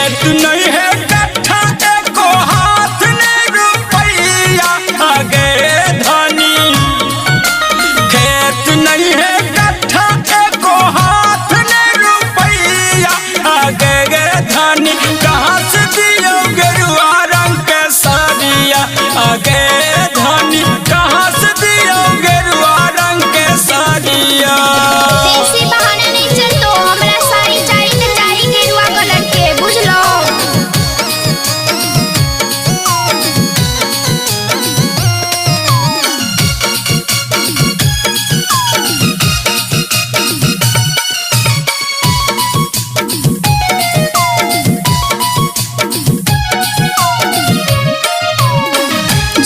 खेत नहीं है कट्ठा एको हाथ ने रुपैया आगे धनी। खेत नहीं है कट्ठा एको हाथ ने रुपैया आगे धनी। कहाँ से दियो गेरुआ रंग के साड़िया आगे धनी। कहाँ से दियो गेरुआ रंग के साड़िया। देसी बहाना नहीं चलतो, हमरा साड़ी चाहिए तो चाहिए गेरुआ कलर के, बुझलो।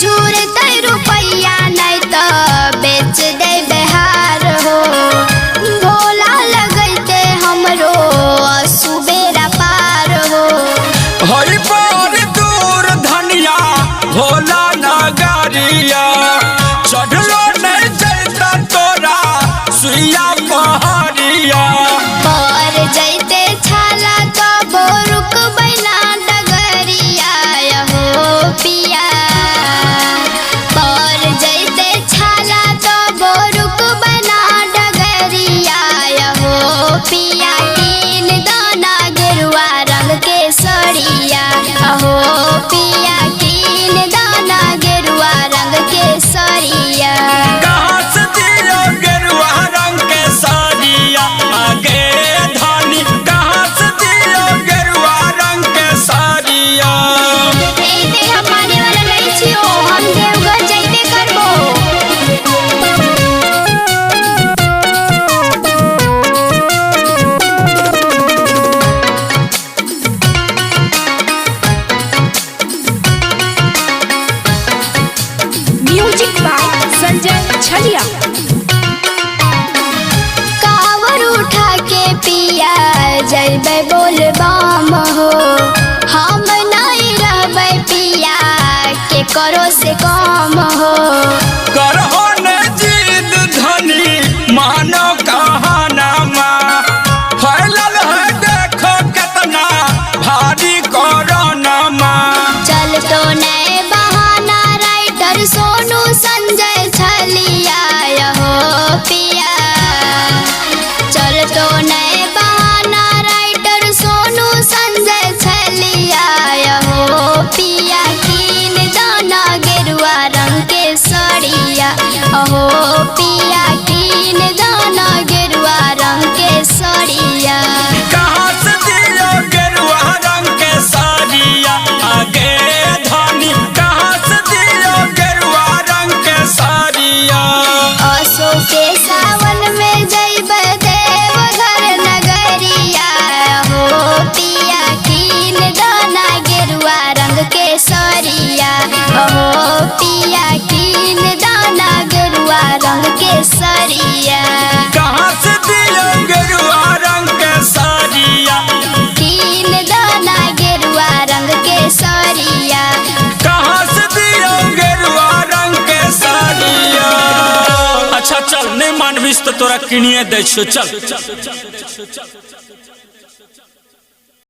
जुरते रुपैया नहीं तो बेच दे बिहार हो। भोला लगते हमरो सुबेरा पार हो। हई पर दूर धनिया भोला नगरिया। चढ़लो नहीं जैता तोरा सुइया पहाड़िया। पर जैते छाला तो बोरुक बैना डगरिया हो पिया। पर जैते छाला तो बोरुक बैना डगरिया हो पिया। कीन दाना गेरुआ रंग के सड़िया हो पिया। कीन दाना गेरुआ रंग के सड़िया। कहाँ से दियो गेरुआ रंग के साड़िया आगे धनी। कहाँ से दियो गेरुआ रंग के साड़िया। एते हम माने वाला नहीं छियो, हम देवघर जाइते करबो। म्यूजिक बाय संजय छलिया। कावर उठा के पिया जइबै बोलबम हो। हम नहीं रहबै पिया के करो से कम हो। करहो न जिद धनी मानो कहानामा। फैलल है देखो कितना भारी कोरोनामा। चल तो नए बहाना राइटर सोनू संजय छलिया हो पिया। चल तो नए बहाना राइटर सोनू संजय छलिया हो पिया। कीन दाना गेरुआ रंग के सड़िया हो पिया। कीन दाना गेरुआ रंग के सड़िया। कहाँ से दियो गेरुआ रंग के साड़िया आगे धनी। कहाँ से दियो गेरुआ रंग के साड़िया। असो के सावन में जइबै देवघर नगरिया हो पिया। कीन दाना गेरुआ रंग के सड़िया हो पिया। कीन दाना गेरुआ रंग के सड़िया। कहाँ से दियो गेरुआ रंग के साड़िया। कीन दाना गेरुआ रंग के सड़िया। कहाँ से दियो गेरुआ रंग के साड़िया। अच्छा चल नहीं मानबिस तो तोरा किनिए दै छियो चल।